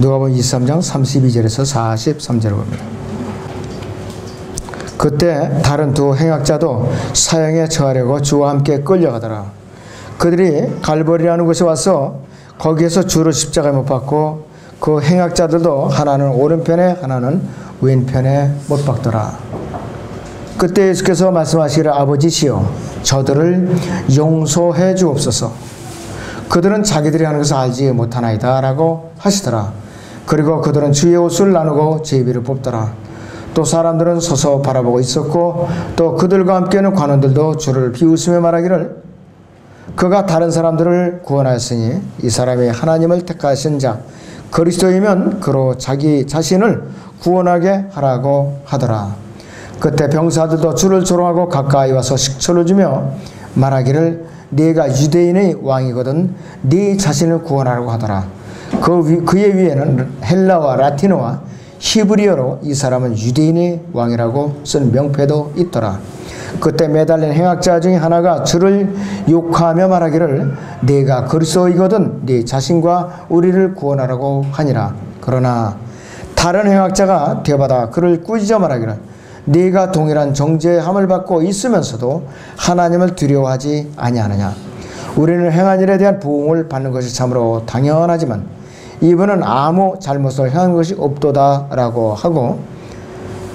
누가복음 23장 32절에서 43절을 봅니다. 그때 다른 두 행악자도 사형에 처하려고 주와 함께 끌려가더라. 그들이 갈보리라는 곳에 와서 거기에서 주를 십자가에 못 박고 그 행악자들도 하나는 오른편에 하나는 왼편에 못 박더라. 그때 예수께서 말씀하시기를 아버지시여 저들을 용서해 주옵소서. 그들은 자기들이 하는 것을 알지 못하나이다 라고 하시더라. 그리고 그들은 주의 옷을 나누고 제비를 뽑더라. 또 사람들은 서서 바라보고 있었고 또 그들과 함께는 관원들도 주를 비웃으며 말하기를 그가 다른 사람들을 구원하였으니 이 사람이 하나님을 택하신 자 그리스도이면 그로 자기 자신을 구원하게 하라고 하더라. 그때 병사들도 주를 조롱하고 가까이 와서 식초를 주며 말하기를 네가 유대인의 왕이거든 네 자신을 구원하라고 하더라. 그의 위에는 헬라와 라틴어와 히브리어로 이 사람은 유대인의 왕이라고 쓴 명패도 있더라. 그때 매달린 행악자 중에 하나가 주를 욕하며 말하기를 네가 그리스도이거든 네 자신과 우리를 구원하라고 하니라. 그러나 다른 행악자가 대받아 그를 꾸짖어 말하기를 네가 동일한 정죄함을 받고 있으면서도 하나님을 두려워하지 아니하느냐. 우리는 행한 일에 대한 부응을 받는 것이 참으로 당연하지만 이분은 아무 잘못을 행한 것이 없도다 라고 하고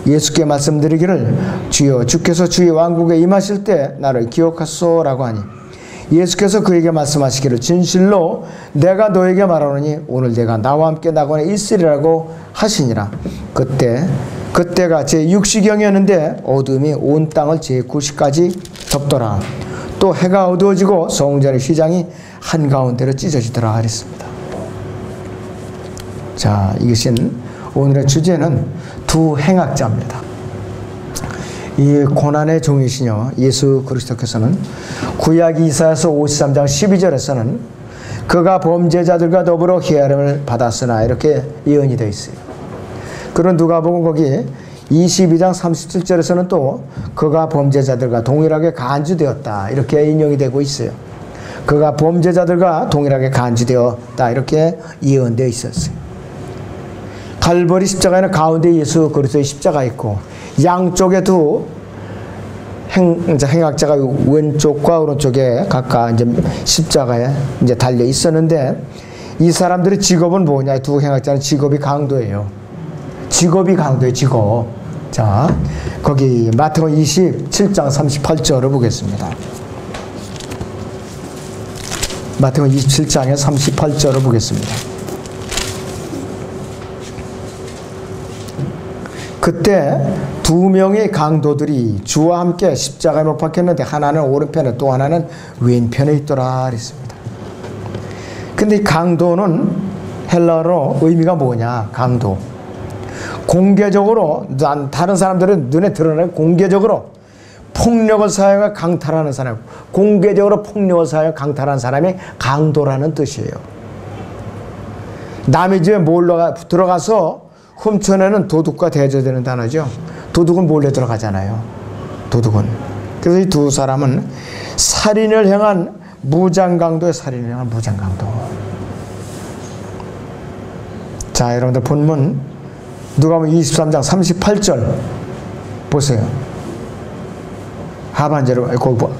예수께 말씀드리기를 주여 주께서 주의 왕국에 임하실 때 나를 기억하소서 라고 하니 예수께서 그에게 말씀하시기를 진실로 내가 너에게 말하노니 오늘 내가 나와 함께 낙원에 있으리라고 하시니라. 그때가 제6시경이었는데 어둠이 온 땅을 제9시까지 덮더라. 또 해가 어두워지고 성전의 휘장이 한가운데로 찢어지더라 하랬습니다. 자, 이것은 오늘의 주제는 두 행악자입니다. 이 고난의 종이시여 예수 그리스도께서는 구약 이사야서 53장 12절에서는 그가 범죄자들과 더불어 헤아림을 받았으나 이렇게 예언이 되어 있어요. 그런 누가복음 거기 22장 37절에서는 또 그가 범죄자들과 동일하게 간주되었다 이렇게 인용이 되고 있어요. 그가 범죄자들과 동일하게 간주되었다 이렇게 예언되어 있었어요. 갈보리 십자가에는 가운데 예수 그리스도의 십자가 있고 양쪽에 두 행악자가 왼쪽과 오른쪽에 각각 이제 십자가에 이제 달려 있었는데 이 사람들의 직업은 뭐냐? 두 행악자는 직업이 강도예요. 직업이 강도예요. 직업. 자, 거기 마태복음 27장 38절을 보겠습니다. 마태복음 27장의 38절을 보겠습니다. 그때 두 명의 강도들이 주와 함께 십자가에 못 박혔는데 하나는 오른편에 또 하나는 왼편에 있더라 그랬습니다. 근데 이 강도는 헬라어로 의미가 뭐냐? 강도. 공개적으로 다른 사람들은 눈에 드러나는 공개적으로 폭력을 사용해 강탈하는 사람, 공개적으로 폭력을 사용해 강탈하는 사람이 강도라는 뜻이에요. 남의 집에 몰래 들어가서 훔쳐내는 도둑과 대조되는 단어죠. 도둑은 몰래 들어가잖아요. 도둑은. 그래서 이 두 사람은 살인을 향한 무장강도의 살인을 향한 무장강도. 자, 여러분들 본문 누가복음 23장 38절 보세요. 하반절을,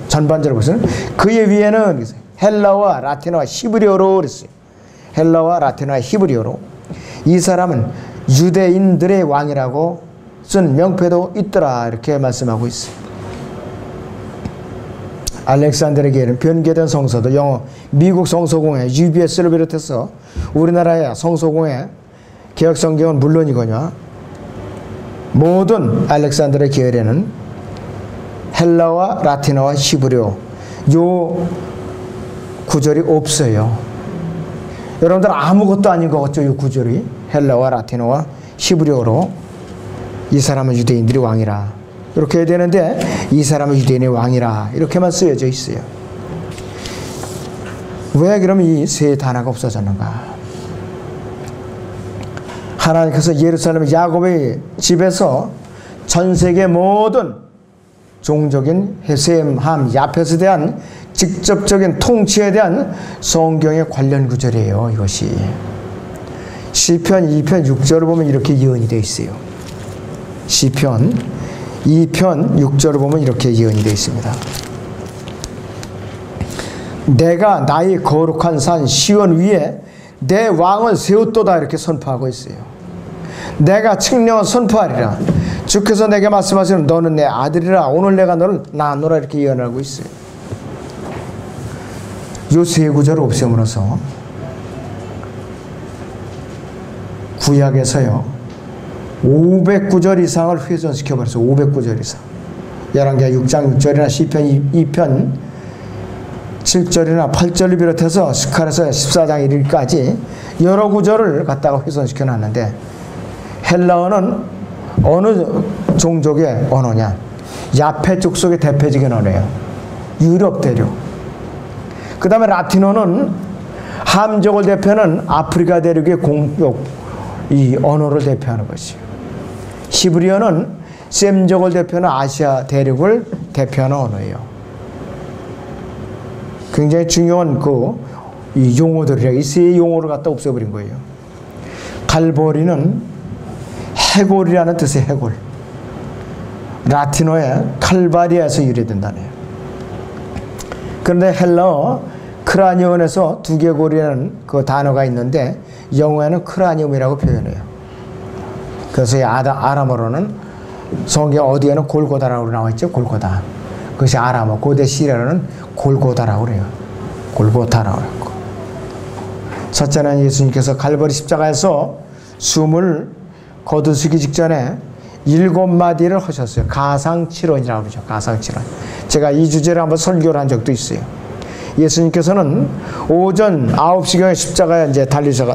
전반절을 보세요. 그의 위에는 헬라와 라틴어와 히브리어로 그랬어요. 헬라와 라틴어와 히브리어로. 이 사람은 유대인들의 왕이라고 쓴 명패도 있더라 이렇게 말씀하고 있어요. 알렉산드르에게는 변개된 성서도 영어 미국 성서공회 UBS를 비롯해서 우리나라의 성서공회 개혁성경은 물론이거냐 모든 알렉산드르 계열에는 헬라와 라틴어와 히브리어 요 구절이 없어요. 여러분들 아무것도 아닌 것 같죠? 이 구절이 헬라와 라틴어와 히브리어로 이 사람은 유대인들이 왕이라 이렇게 해야 되는데 이 사람은 유대인의 왕이라 이렇게만 쓰여져 있어요. 왜 그럼 이 세 단어가 없어졌는가? 하나님께서 예루살렘 야곱의 집에서 전 세계 모든 종족인 헤셈, 함, 야펫에 대한 직접적인 통치에 대한 성경의 관련 구절이에요. 이것이 시편 2편 6절을 보면 이렇게 예언이 되어 있어요. 시편 2편 6절을 보면 이렇게 예언이 되어 있습니다. 내가 나의 거룩한 산 시온 위에 내 왕을 세웠도다 이렇게 선포하고 있어요. 내가 측량을 선포하리라. 주께서 내게 말씀하시는 너는 내 아들이라 오늘 내가 너를 낳노라 이렇게 예언하고 있어요. 이 세 구절을 없애므로써 구약에서요 500구절 이상을 훼손시켜버렸어요. 500구절 이상. 열왕기하 6장 6절이나 시편 2편 7절이나 8절을 비롯해서 스칼에서 14장 1일까지 여러 구절을 갖다가 훼손시켜 놨는데 헬라어는 어느 종족의 언어냐? 야페 족속의 대표적인 언어예요. 유럽 대륙. 그 다음에 라틴어는 함족을 대표하는 아프리카 대륙의 공격 이 언어를 대표하는 것이에요. 히브리어는 셈족을 대표하는 아시아 대륙을 대표하는 언어예요. 굉장히 중요한 이 용어들이라 이 세 용어를 갖다 없애버린 거예요. 갈보리는 해골이라는 뜻의 해골. 라틴어의 칼바리아에서 유래된다네요. 그런데 헬라어 크라니온에서 두개골이라는 그 단어가 있는데 영어에는 크라니움이라고 표현해요. 그래서 아람어로는 성경 어디에는 골고다라고 나와 있죠. 골고다. 그것이 아람어, 고대 시리아어는 골고다라고 그래요. 골고다라고 그러고. 첫째는 예수님께서 갈보리 십자가에서 숨을 거두시기 직전에 7마디를 하셨어요. 가상칠언이라고 그러죠. 가상칠언. 제가 이 주제를 한번 설교를 한 적도 있어요. 예수님께서는 오전 9시경에 십자가에 이제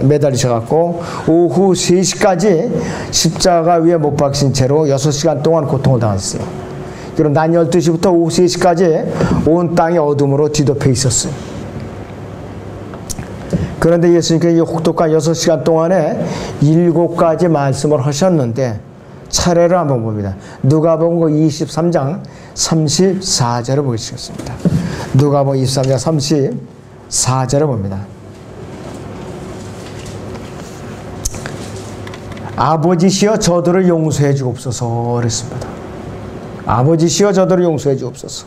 매달리셔갖고 오후 3시까지 십자가 위에 못 박힌 채로 6시간 동안 고통을 당했어요. 그럼 낮 12시부터 오후 3시까지 온 땅이 어둠으로 뒤덮여 있었어요. 그런데 예수님께서 이 혹독한 6시간 동안에 7가지 말씀을 하셨는데 차례를 한번 봅니다. 누가복음 23장 34절을 보시겠습니다. 누가복음 23장 34절을 봅니다. 아버지시여 저들을 용서해 주옵소서 그랬습니다. 아버지시여 저들을 용서해 주옵소서.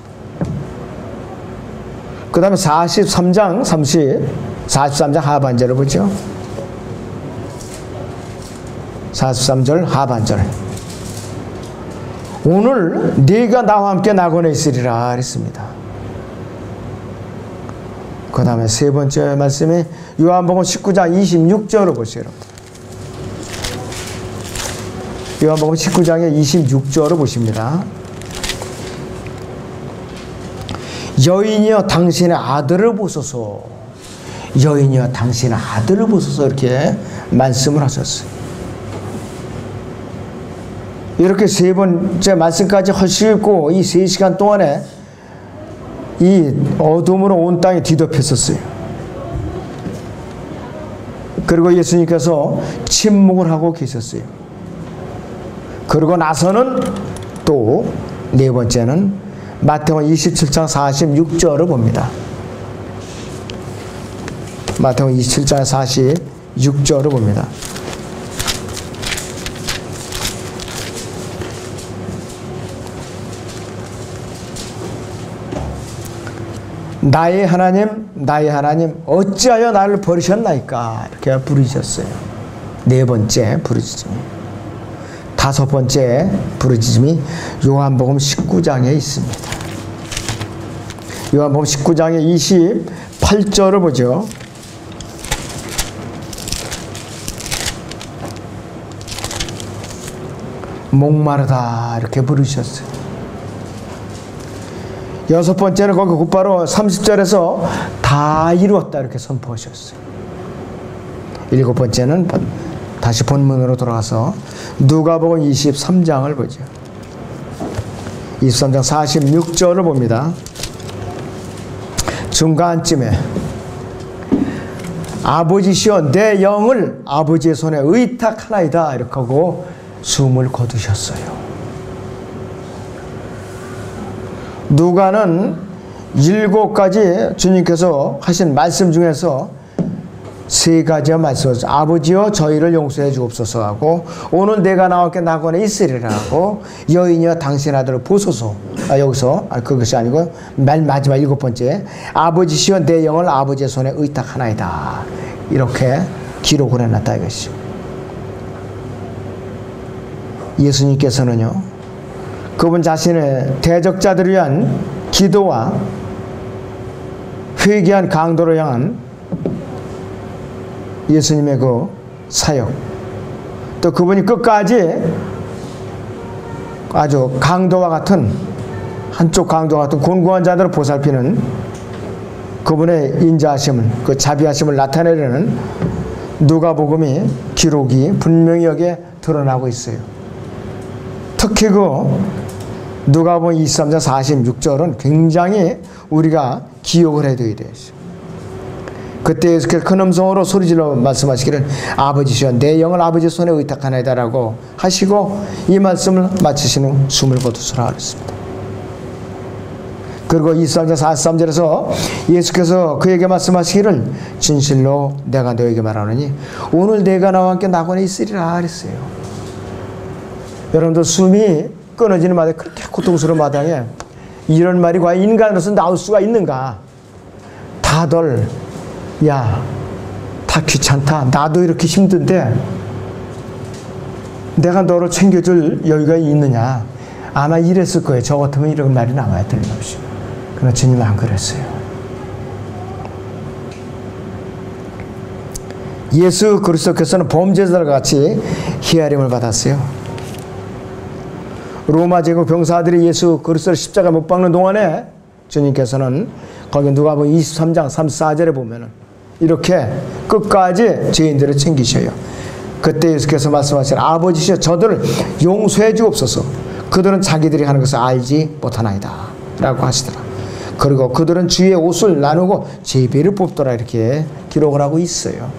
그 다음에 43장 하반절을 보죠. 43절 하반절. 오늘 네가 나와 함께 낙원에 있으리라 그랬습니다. 그 다음에 세 번째 말씀이 요한복음 19장 26절을 보세요. 요한복음 19장의 26절을 보십니다. 여인이여 당신의 아들을 보소서. 여인이여 당신의 아들을 보소서 이렇게 말씀을 하셨어요. 이렇게 세 번째 말씀까지 하시고 이 3시간 동안에 이 어둠으로 온 땅이 뒤덮였었어요. 그리고 예수님께서 침묵을 하고 계셨어요. 그러고 나서는 또 네 번째는 마태복음 27장 46절을 봅니다. 마태복음 27장 46절을 봅니다. 나의 하나님, 나의 하나님, 어찌하여 나를 버리셨나이까? 이렇게 부르셨어요. 네 번째 부르짖음이. 다섯 번째 부르짖음이 요한복음 19장에 있습니다. 요한복음 19장의 28절을 보죠. 목마르다 이렇게 부르셨어요. 여섯 번째는 거기 곧바로 30절에서 다 이루었다 이렇게 선포하셨어요. 일곱 번째는 다시 본문으로 돌아가서 누가복음 23장을 보죠. 23장 46절을 봅니다. 중간쯤에 아버지시여 내 영을 아버지의 손에 의탁하나이다 이렇게 하고 숨을 거두셨어요. 누가는 7가지 주님께서 하신 말씀 중에서 세 가지의 말씀을 아버지여 저희를 용서해 주옵소서 하고 오늘 내가 나와 함께 낙원에 있으리라 하고 여인이여 당신 아들을 보소서. 여기서 그것이 아니고 맨 마지막 7번째 아버지시여 내 영을 아버지의 손에 의탁하나이다. 이렇게 기록을 해놨다 이것이. 예수님께서는요 그분 자신의 대적자들을 위한 기도와 회개한 강도를 향한 예수님의 그 사역, 또 그분이 끝까지 아주 강도와 같은 한쪽 강도와 같은 곤고한 자들을 보살피는 그분의 인자하심을, 그 자비하심을 나타내려는 누가복음이 기록이 분명히 여기에 드러나고 있어요. 특히 그 누가복음 23장 46절은 굉장히 우리가 기억을 해둬야 돼요. 그때 예수께서 큰 음성으로 소리질러 말씀하시기를 아버지시여 내 영을 아버지 손에 의탁하나이다 라고 하시고 이 말씀을 마치신 후 숨을 거두시라 그랬습니다. 그리고 23장 43절에서 예수께서 그에게 말씀하시기를 진실로 내가 너에게 말하노니 오늘 내가 나와 함께 낙원에 있으리라 그랬어요. 여러분들 숨이 끊어지는 마당에 그렇게 고통스러운 마당에 이런 말이 과연 인간으로서 나올 수가 있는가. 다들 야, 다 귀찮다. 나도 이렇게 힘든데 내가 너를 챙겨줄 여유가 있느냐. 아마 이랬을 거예요. 저 같으면 이런 말이 나와야 틀림없이. 그러나 주님은 안 그랬어요. 예수 그리스도께서는 범죄자들과 같이 희아림을 받았어요. 로마 제국 병사들이 예수 그리스도를 십자가에 못 박는 동안에 주님께서는 거기 누가복음 23장 34절에 보면은 이렇게 끝까지 죄인들을 챙기셔요. 그때 예수께서 말씀하신 아버지시여 저들을 용서해 주옵소서. 그들은 자기들이 하는 것을 알지 못하나이다 라고 하시더라. 그리고 그들은 주의 옷을 나누고 제비를 뽑더라 이렇게 기록을 하고 있어요.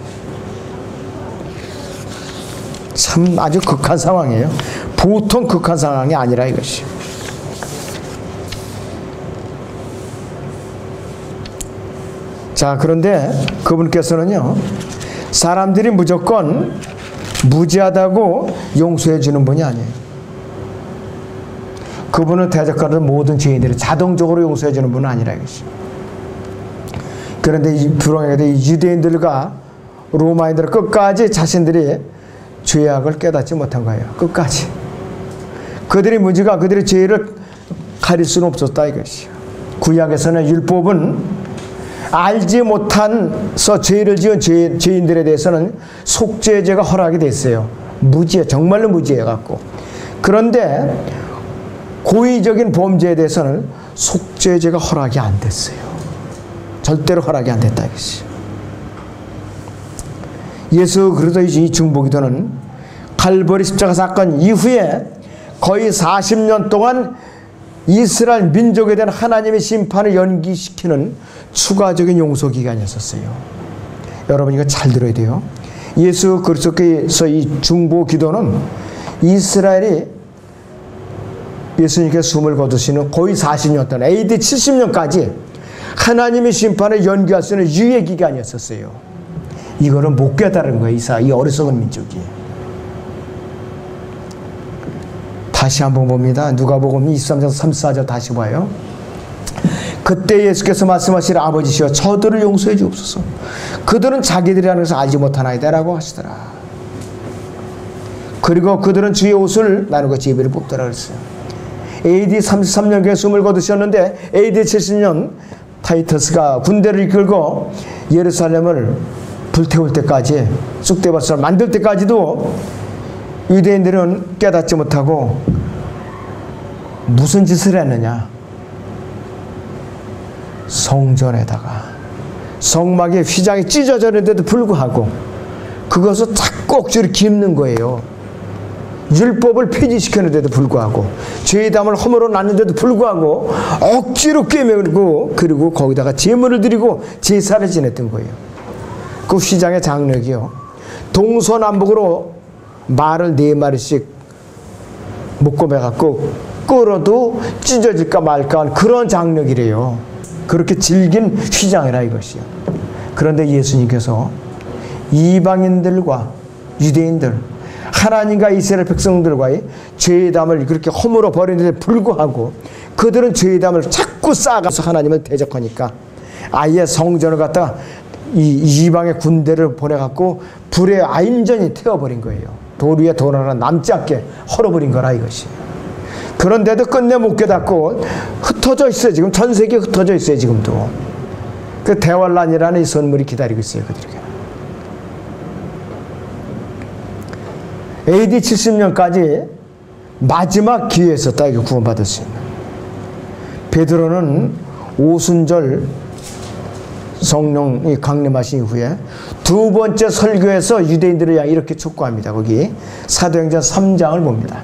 참 아주 극한 상황이에요. 보통 극한 상황이 아니라 이것이. 자, 그런데 그분께서는요 사람들이 무조건 무지하다고 용서해 주는 분이 아니에요. 그분은 대적하는 모든 죄인들을 자동적으로 용서해 주는 분은 아니라 이것이. 그런데 불행하게도 유대인들과 로마인들은 끝까지 자신들이 죄악을 깨닫지 못한 거예요. 끝까지. 그들의 무지가 그들의 죄를 가릴 수는 없었다 이것이. 구약에서는 율법은 알지 못한서 죄를 지은 죄인들에 대해서는 속죄제가 허락이 됐어요. 무지해, 정말로 무지해갖고. 그런데 고의적인 범죄에 대해서는 속죄제가 허락이 안 됐어요. 절대로 허락이 안 됐다 이것이. 예수 그리스도의 이 중보기도는 갈보리 십자가 사건 이후에 거의 40년 동안 이스라엘 민족에 대한 하나님의 심판을 연기시키는 추가적인 용서기간이었어요. 여러분 이거 잘 들어야 돼요. 예수 그리스도께서 이 중보기도는 이스라엘이 예수님께 숨을 거두시는 거의 40년 동안 AD 70년까지 하나님의 심판을 연기할 수 있는 유예기간이었어요. 이거를 못 깨달은 거예요. 이 어리석은 민족이. 다시 한번 봅니다. 누가복음 23장 34절 다시 봐요. 그때 예수께서 말씀하시라 아버지시여 저들을 용서해 주옵소서. 그들은 자기들이 하는 것을 알지 못하나이다 라고 하시더라. 그리고 그들은 주의 옷을 나누고 제비를 뽑더라 그랬어요. AD 33년경에 숨을 거두셨는데 AD 70년 타이터스가 군대를 이끌고 예루살렘을 불태울 때까지 쑥대밭을 만들 때까지도 유대인들은 깨닫지 못하고 무슨 짓을 했느냐. 성전에다가 성막에 휘장이 찢어졌는데도 불구하고 그것을 자꾸 억지로 깁는 거예요. 율법을 폐지시켰는데도 불구하고 죄담을 허물어 놨는데도 불구하고 억지로 꿰매고 그리고 거기다가 제물을 드리고 제사를 지냈던 거예요. 그 휘장의 장력이요. 동서남북으로 말을 4마리씩 묶어매갖고 끌어도 찢어질까 말까 한 그런 장력이래요. 그렇게 질긴 휘장이라 이것이요. 그런데 예수님께서 이방인들과 유대인들, 하나님과 이스라엘 백성들과의 죄담을 그렇게 허물어 버리는데 불구하고 그들은 죄담을 자꾸 쌓아가서 하나님을 대적하니까 아예 성전을 갖다가 이 이방의 군대를 보내갖고 불에 완전히 태워버린 거예요. 돌 위에 돌 하나 남지 않게 헐어버린 거라 이것이. 그런데도 끝내 못 깨닫고 흩어져 있어요. 지금 전 세계에 흩어져 있어요. 지금도. 그 대환란이라는 이 선물이 기다리고 있어요. 그들에게. AD 70년까지 마지막 기회에 있었다. 이거 구원받을 수 있는. 베드로는 오순절 성령이 강림하신 이후에 두 번째 설교에서 유대인들을 향해 이렇게 촉구합니다. 거기 사도행전 3장을 봅니다.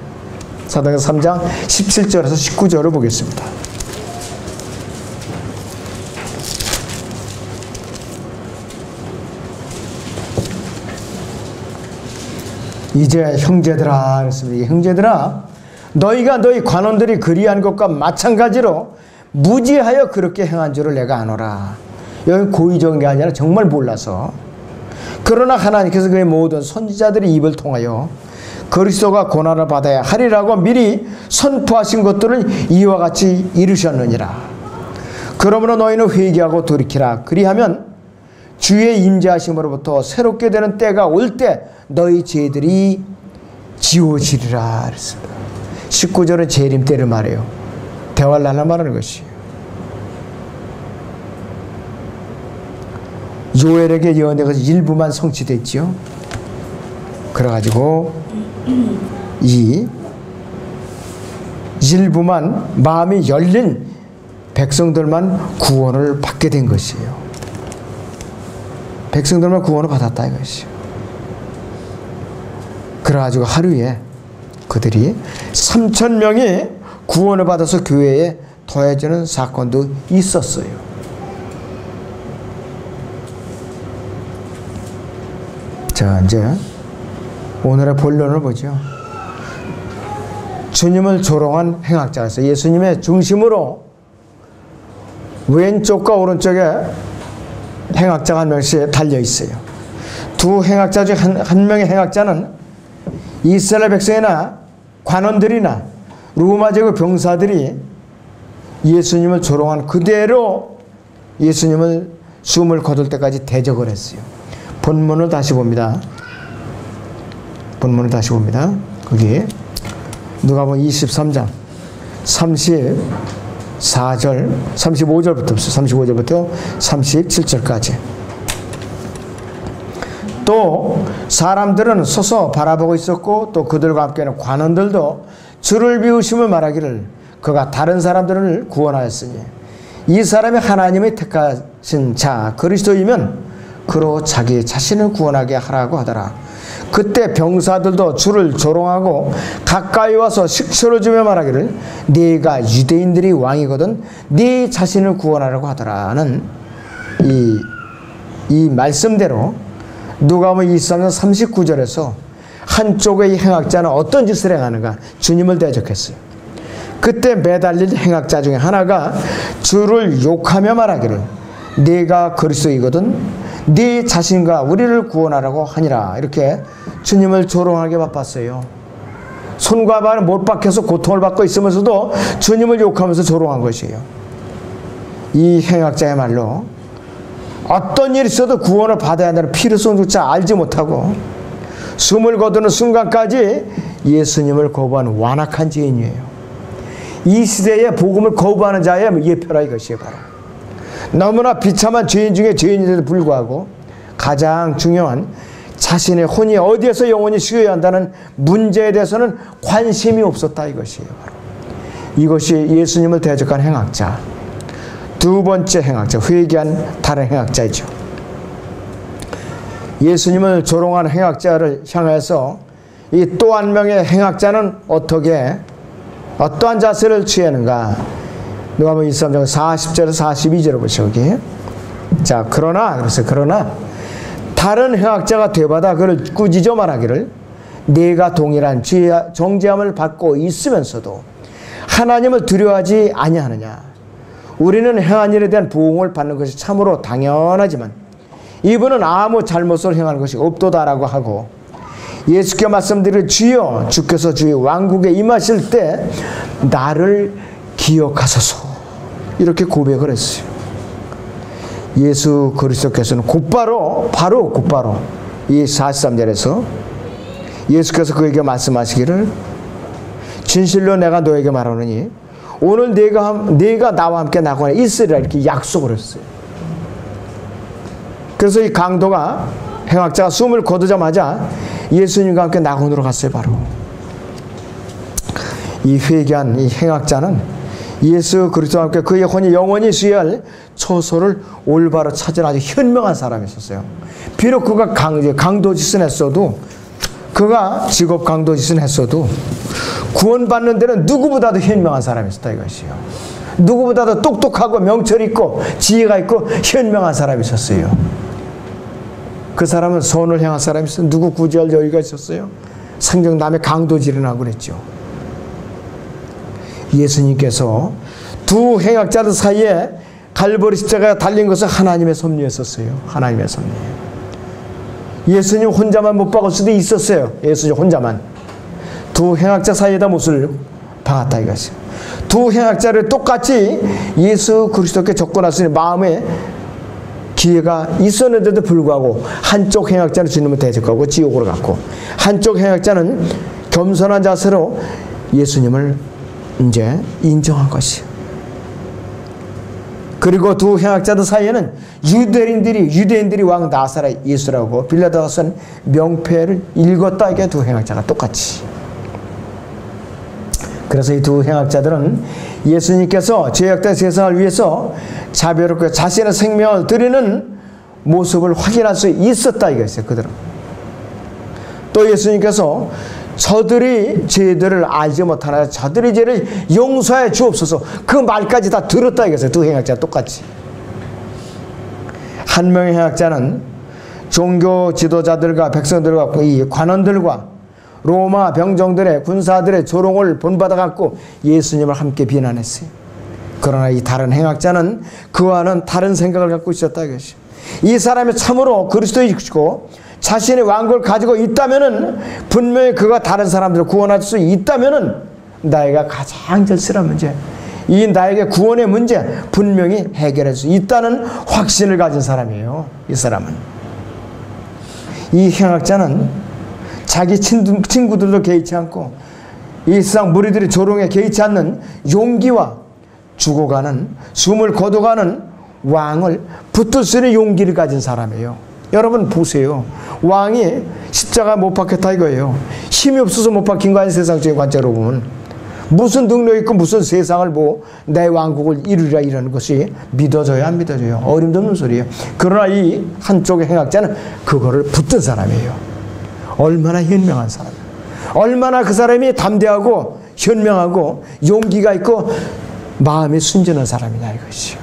사도행전 3장 17절에서 19절을 보겠습니다. 이제 형제들아 그랬습니다. 형제들아 너희가 너희 관원들이 그리한 것과 마찬가지로 무지하여 그렇게 행한 줄을 내가 아노라. 여기 고의적인 게 아니라 정말 몰라서. 그러나 하나님께서 그의 모든 선지자들의 입을 통하여 그리스도가 고난을 받아야 하리라고 미리 선포하신 것들을 이와 같이 이루셨느니라. 그러므로 너희는 회개하고 돌이키라. 그리하면 주의 임재하심으로부터 새롭게 되는 때가 올 때 너희 죄들이 지워지리라 그랬습니다. 19절은 재림 때를 말해요. 대환란을 말하는 것이에요. 요엘에게 예언된 것이 일부만 성취됐지요. 그래가지고 이 일부만 마음이 열린 백성들만 구원을 받게 된 것이에요. 백성들만 구원을 받았다 이것이요. 그래가지고 하루에 그들이 3,000명이 구원을 받아서 교회에 더해지는 사건도 있었어요. 자, 이제 오늘의 본론을 보죠. 주님을 조롱한 행악자에서 예수님의 중심으로 왼쪽과 오른쪽에 행악자가 한 명씩 달려 있어요. 두 행악자 중 한 명의 행악자는 이스라엘 백성이나 관원들이나 로마 제국 병사들이 예수님을 조롱한 그대로 예수님을 숨을 거둘 때까지 대적을 했어요. 본문을 다시 봅니다. 본문을 다시 봅니다. 거기 누가복음 23장 34절 35절부터 37절까지. 또 사람들은 서서 바라보고 있었고 또 그들과 함께하는 관원들도 주를 비우심을 말하기를 그가 다른 사람들을 구원하였으니 이 사람이 하나님의 택하신 자 그리스도이면 그로 자기 자신을 구원하게 하라고 하더라. 그때 병사들도 주를 조롱하고 가까이 와서 식초를 주며 말하기를 네가 유대인들이 왕이거든 네 자신을 구원하라고 하더라는 이 말씀대로 누가복음 23장 39절에서 한쪽의 행악자는 어떤 짓을 행하는가? 주님을 대적했어요. 그때 매달린 행악자 중에 하나가 주를 욕하며 말하기를 네가 그리스도이거든 네 자신과 우리를 구원하라고 하니라. 이렇게 주님을 조롱하게 바빴어요. 손과 발을 못 박혀서 고통을 받고 있으면서도 주님을 욕하면서 조롱한 것이에요. 이 행악자야말로 어떤 일이 있어도 구원을 받아야 한다는 필요성조차 알지 못하고 숨을 거두는 순간까지 예수님을 거부한 완악한 죄인이에요. 이 시대에 복음을 거부하는 자의 예표라 이것이에요. 바로 너무나 비참한 죄인 중에 죄인인데도 불구하고 가장 중요한 자신의 혼이 어디에서 영원히 쉬어야 한다는 문제에 대해서는 관심이 없었다 이것이에요. 바로 이것이 예수님을 대적한 행악자. 두 번째 행악자, 회개한 다른 행악자이죠. 예수님을 조롱한 행악자를 향해서 이 또 한 명의 행악자는 어떠한 자세를 취하는가? 누가복음 23장 40절에서 42절을 보시죠. 여기. 자, 그러나 다른 행악자가 되받아 그를 꾸짖어 말하기를 네가 동일한 정죄함을 받고 있으면서도 하나님을 두려워하지 아니하느냐? 우리는 행한 일에 대한 보응을 받는 것이 참으로 당연하지만 이분은 아무 잘못을 행하는 것이 없도다라고 하고 예수께 말씀드릴 주여 주께서 주의 왕국에 임하실 때 나를 기억하소서 이렇게 고백을 했어요. 예수 그리스도께서는 곧바로 이 43절에서 예수께서 그에게 말씀하시기를 진실로 내가 너에게 말하노니 오늘 네가 나와 함께 낙원에 있으리라 이렇게 약속을 했어요. 그래서 이 강도가 행악자가 숨을 거두자마자 예수님과 함께 낙원으로 갔어요. 바로 이 회개한 이 행악자는 예수 그리스도와 함께 그의 혼이 영원히 수여할 처소를 올바로 찾은 아주 현명한 사람이었어요. 비록 그가 강도짓은 했어도 그가 직업 강도짓은 했어도 구원받는 데는 누구보다도 현명한 사람이었다 이것이요. 누구보다도 똑똑하고 명철이 있고 지혜가 있고 현명한 사람이 있었어요. 그 사람은 선을 향한 사람이 있어요. 누구 구제할 여유가 있었어요? 상정 남의 강도질을 하고 그랬죠. 예수님께서 두 행악자들 사이에 갈보리 십자가가 달린 것은 하나님의 섭리였었어요. 하나님의 섭리. 예수님 혼자만 못 박을 수도 있었어요. 예수님 혼자만. 두 행악자 사이에다 못을 박았다 이것이요. 두 행악자를 똑같이 예수 그리스도께 접근하시니 마음에 기회가 있었는데도 불구하고 한쪽 행악자는 주님을 대적하고 지옥으로 갔고 한쪽 행악자는 겸손한 자세로 예수님을 이제 인정한 것이요. 그리고 두 행악자들 사이에는 유대인들이 왕 나사라 예수라고 빌라도가 쓴 명패를 읽었다 이게 두 행악자가 똑같이. 그래서 이 두 행악자들은 예수님께서 죄악된 세상을 위해서 자비롭게 자신의 생명을 드리는 모습을 확인할 수 있었다 이거였어요. 그들은. 또 예수님께서 저들이 죄들을 알지 못하나 저들의 죄를 용서해 주옵소서 그 말까지 다 들었다 이거였어요. 두 행악자가 똑같이. 한 명의 행악자는 종교 지도자들과 백성들과 이 관원들과 로마 병정들의 군사들의 조롱을 본받아갖고 예수님을 함께 비난했어요. 그러나 이 다른 행악자는 그와는 다른 생각을 갖고 있었다 이것이. 이 사람이 참으로 그리스도이시고 자신의 왕국을 가지고 있다면은 분명히 그가 다른 사람들을 구원할 수 있다면은 나이가 가장 절실한 문제, 이 나에게 구원의 문제 분명히 해결할 수 있다는 확신을 가진 사람이에요. 이 사람은. 이 행악자는 자기 친구들도 개의치 않고 이 세상 무리들이 조롱에 개의치 않는 용기와 죽어가는 숨을 거둬가는 왕을 붙들 수 있는 용기를 가진 사람이에요. 여러분 보세요. 왕이 십자가 못 박혔다 이거예요. 힘이 없어서 못 박힌 거 아니에요. 세상적인 관점으로 보면. 무슨 능력 있고 무슨 세상을 내 왕국을 이루리라 이러는 것이 믿어져요 안 믿어져요? 어림도 없는 소리예요. 그러나 이 한쪽의 행악자는 그거를 붙든 사람이에요. 얼마나 현명한 사람, 얼마나 그 사람이 담대하고 현명하고 용기가 있고 마음이 순전한 사람이냐 이것이요.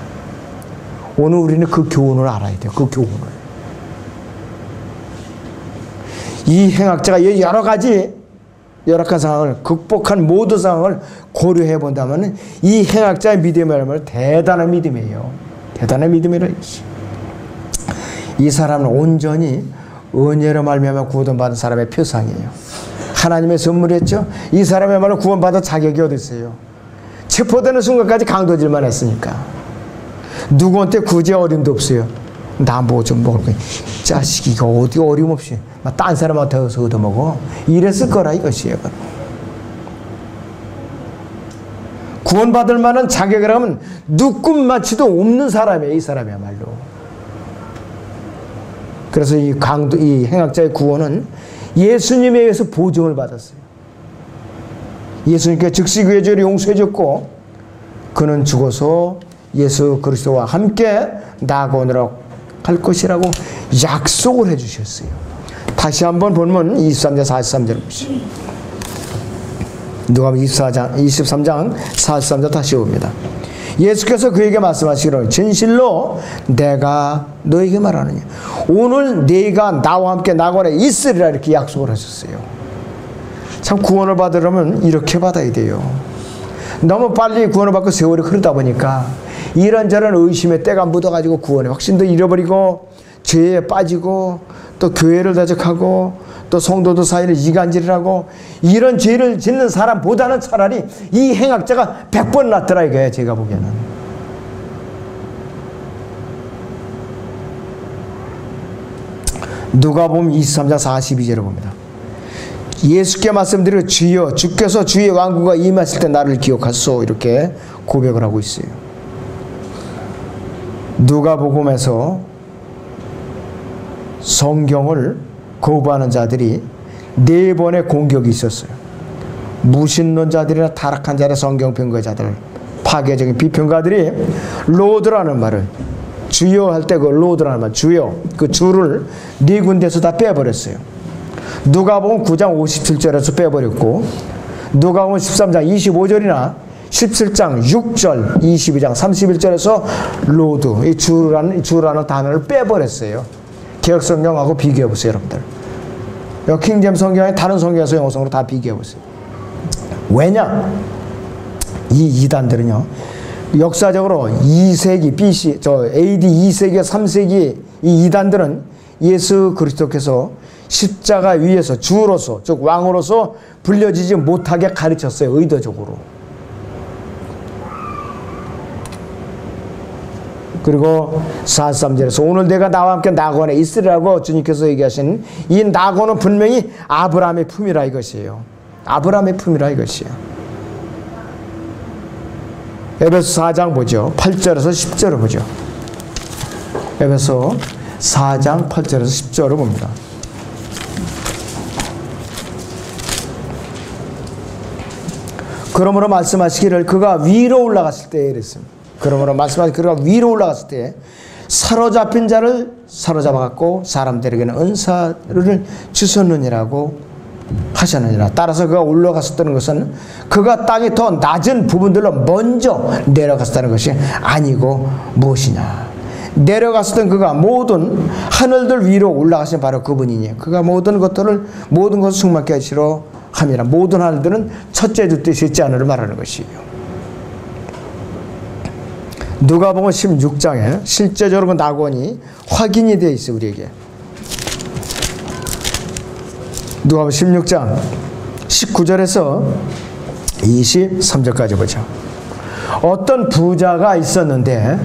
오늘 우리는 그 교훈을 알아야 돼요. 그 교훈을. 이 행악자가 여러 가지 열악한 상황을 극복한 모든 상황을 고려해 본다면 이 행악자의 믿음이라면 대단한 믿음이에요. 대단한 믿음이라. 이 사람은 온전히 은혜로 말미암아 구원받은 사람의 표상이에요. 하나님의 선물이었죠. 이 사람의말로 구원받은 자격이 어디 있어요? 체포되는 순간까지 강도질만 했으니까 누구한테 구제 어림도 없어요. 나 뭐 좀 먹을 거야. 자식이 이거 어디 어림없이 딴 사람한테 얻어먹어. 이랬을 거라 이것이에요. 구원받을 만한 자격이라면 누꿈마치도 없는 사람이에요. 이 사람이야말로. 그래서 이 행악자의 구원은 예수님에 의해서 보증을 받았어요. 예수님께 즉시 그의 죄를 용서해 줬고 그는 죽어서 예수 그리스도와 함께 낙원으로 갈 것이라고 약속을 해 주셨어요. 다시 한번 보면 23장 43절을 보시죠. 누가복음 23장 43절 다시 봅니다. 예수께서 그에게 말씀하시기를 진실로 내가 너에게 말하느냐 오늘 네가 나와 함께 낙원에 있으리라 이렇게 약속을 하셨어요. 참 구원을 받으려면 이렇게 받아야 돼요. 너무 빨리 구원을 받고 세월이 흐르다 보니까 이런저런 의심의 때가 묻어가지고 구원의 확신도 잃어버리고 죄에 빠지고 또 교회를 대적하고 또 성도들 사이를 이간질을 이런 죄를 짓는 사람보다는 차라리 이 행악자가 100번 낫더라 이거예요. 제가 보기에는. 누가복음 23장 42절을 봅니다. 예수께 말씀드려 주여 주께서 주의 왕국과 임하실 때 나를 기억하소서 이렇게 고백을 하고 있어요. 누가복음에서 성경을 거부하는 자들이 4번의 공격이 있었어요. 무신론자들이나 타락한 자들, 성경 변거자들, 파괴적인 비평가들이 로드라는 말을 주여 할 때 그 로드라는 말, 주여 그 주를 4군데서 다 빼버렸어요. 누가복음 9장 57절에서 빼버렸고 누가복음 13장 25절이나 17장 6절, 22장 31절에서 로드, 이 주라는 단어를 빼버렸어요. 개혁성경하고 비교해보세요, 여러분들. 킹제임스 성경에 다른 성경에서 영어성으로 다 비교해보세요. 왜냐? 이 이단들은요, 역사적으로 2세기 BC, AD 2세기, 3세기 이 이단들은 예수 그리스도께서 십자가 위에서 주로서, 즉 왕으로서 불려지지 못하게 가르쳤어요, 의도적으로. 그리고 43절에서 오늘 내가 나와 함께 낙원에 있으리라고 주님께서 얘기하신 이 낙원은 분명히 아브라함의 품이라 이것이에요. 아브라함의 품이라 이것이에요. 에베소 4장 보죠. 8절에서 10절을 보죠. 에베소 4장 8절에서 10절을 봅니다. 그러므로 말씀하시기를 그가 위로 올라갔을 때 이랬습니다. 그러므로 말씀하신 그가 위로 올라갔을 때 사로잡힌 자를 사로잡아갖고 사람들에게는 은사를 주셨느니라고 하셨느니라. 따라서 그가 올라갔었다는 것은 그가 땅의 더 낮은 부분들로 먼저 내려갔었다는 것이 아니고 무엇이냐. 내려갔었던 그가 모든 하늘들 위로 올라가신 바로 그분이니 그가 모든 것을 충만케 하시러 함이라. 모든 하늘들은 첫째 둘째 셋째 하늘을 말하는 것이에요. 누가복음 16장에 실제적으로 그 낙원이 확인이 되어 있어요, 우리에게. 누가복음 16장 19절에서 23절까지 보죠. 어떤 부자가 있었는데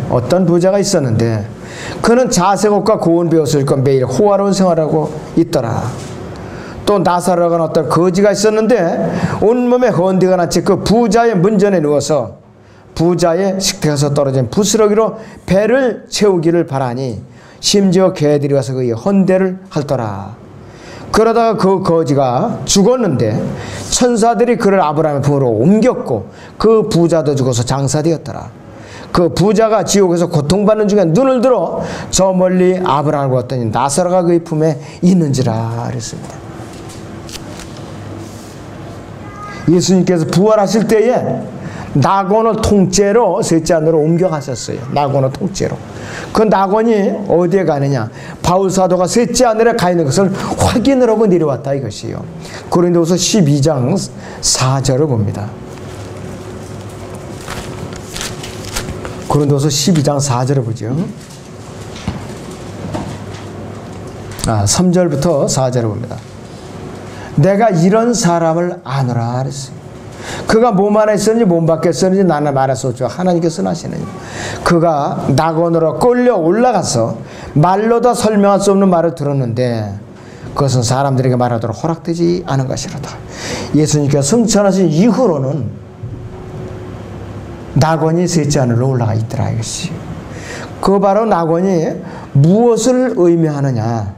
그는 자색 옷과 고운 베옷을 입고 매일 호화로운 생활하고 있더라. 또 나사로라는 어떤 거지가 있었는데 온몸에 헌데가 났지. 그 부자의 문전에 누워서 부자의 식탁에서 떨어진 부스러기로 배를 채우기를 바라니 심지어 개들이 와서 그의 헌대를 핥더라. 그러다가 그 거지가 죽었는데 천사들이 그를 아브라함의 품으로 옮겼고 그 부자도 죽어서 장사되었더라. 그 부자가 지옥에서 고통받는 중에 눈을 들어 저 멀리 아브라함을 보았더니 나사로가 그의 품에 있는지라 그랬습니다. 예수님께서 부활하실 때에 낙원을 통째로 셋째 하늘로 옮겨가셨어요. 낙원을 통째로. 그 낙원이 어디에 가느냐. 바울 사도가 셋째 하늘에 가 있는 것을 확인을 하고 내려왔다 이것이에요. 고린도후서 12장 4절을 봅니다. 고린도후서 12장 4절을 보죠. 3절부터 4절을 봅니다. 내가 이런 사람을 아노라 그랬어요. 그가 몸 안에 있었는지 몸 밖에 있었는지 나는 말할 수 없죠. 하나님께서 하시느니라. 그가 낙원으로 끌려 올라가서 말로 다 설명할 수 없는 말을 들었는데 그것은 사람들에게 말하도록 허락되지 않은 것이로다. 예수님께서 승천하신 이후로는 낙원이 셋째 하늘로 올라가 있더라 이것이. 그 바로 낙원이 무엇을 의미하느냐.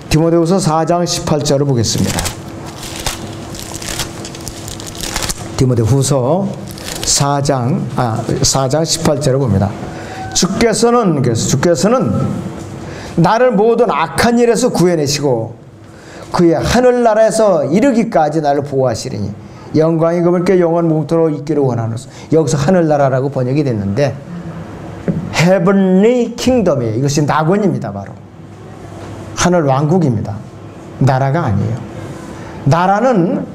디모데후서 4장 18절을 보겠습니다. 디모데후서 4장 18절을 봅니다. 주께서는 나를 모든 악한 일에서 구해내시고 그의 하늘나라에서 이르기까지 나를 보호하시리니 영광이 그분께 영원 무궁토록 있기를 원하노소. 여기서 하늘나라라고 번역이 됐는데 Heavenly Kingdom이에요. 이것이 낙원입니다. 바로 하늘 왕국입니다. 나라가 아니에요. 나라는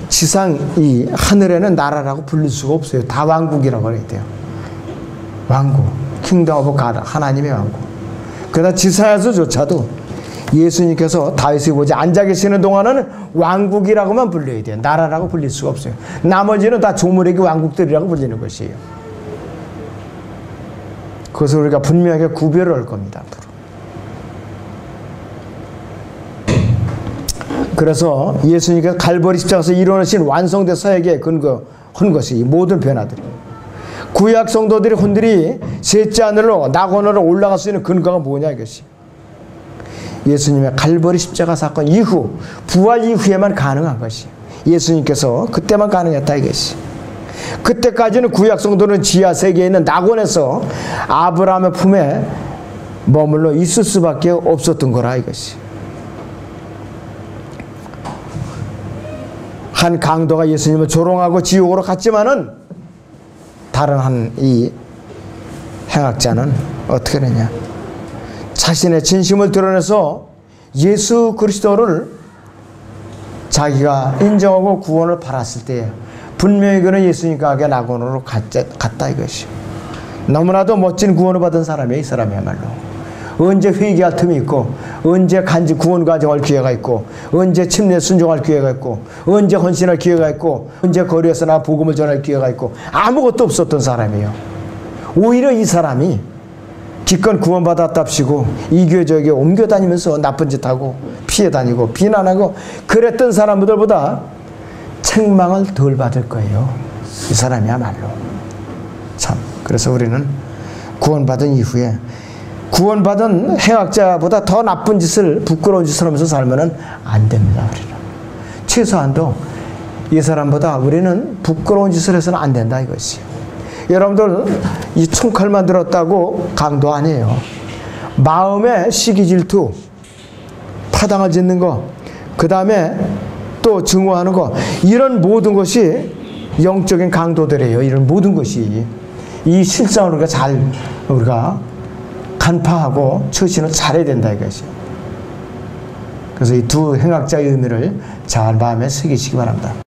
지상 이 하늘에는 나라라고 부를 수가 없어요. 다 왕국이라고 해야 돼요. 왕국, 킹덤 오브 갓, 하나님의 왕국. 그러나 지사야서조차도 예수님께서 다윗의 보좌에 앉아 계시는 동안은 왕국이라고만 불려야 돼요. 나라라고 불릴 수가 없어요. 나머지는 다 조물에게 왕국들이라고 불리는 것이에요. 그것을 우리가 분명하게 구별을 할 겁니다. 앞으로. 그래서 예수님께서 갈보리 십자가에서 이루어진 완성된 사역에 근거한 것이 모든 변화들. 구약 성도들이 혼들이 셋째 하늘로 낙원으로 올라갈 수 있는 근거가 뭐냐 이것이. 예수님의 갈보리 십자가 사건 이후 부활 이후에만 가능한 것이. 예수님께서 그때만 가능했다 이것이. 그때까지는 구약 성도는 지하 세계에 있는 낙원에서 아브라함의 품에 머물러 있을 수밖에 없었던 거라 이것이. 한 강도가 예수님을 조롱하고 지옥으로 갔지만은 다른 한 이 행악자는 어떻게 되냐? 자신의 진심을 드러내서 예수 그리스도를 자기가 인정하고 구원을 받았을 때 분명히 그는 예수님과 낙원으로 갔다 이것이. 너무나도 멋진 구원을 받은 사람이에요. 이 사람이야말로. 언제 회개할 틈이 있고, 언제 구원 과정할 기회가 있고, 언제 침례 순종할 기회가 있고, 언제 헌신할 기회가 있고, 언제 거리에서 나 복음을 전할 기회가 있고, 아무것도 없었던 사람이에요. 오히려 이 사람이 기껏 구원받았답시고 이 교회 저 교회 옮겨 다니면서 나쁜 짓 하고 피해 다니고 비난하고 그랬던 사람들보다 책망을 덜 받을 거예요. 이 사람이야말로. 참. 그래서 우리는 구원받은 이후에 구원받은 행악자보다 더 나쁜 짓을, 부끄러운 짓을 하면서 살면 안 됩니다. 우리는. 최소한도 이 사람보다 우리는 부끄러운 짓을 해서는 안 된다 이것이. 여러분들 이 총칼만 들었다고 강도 아니에요. 마음의 시기 질투, 타당을 짓는 거, 그 다음에 또 증오하는 거, 이런 모든 것이 영적인 강도들이에요. 이런 모든 것이. 이 실상을 우리가 간파하고 처신을 잘해야 된다 이것이. 그래서 이 두 행악자의 의미를 잘 마음에 새기시기 바랍니다.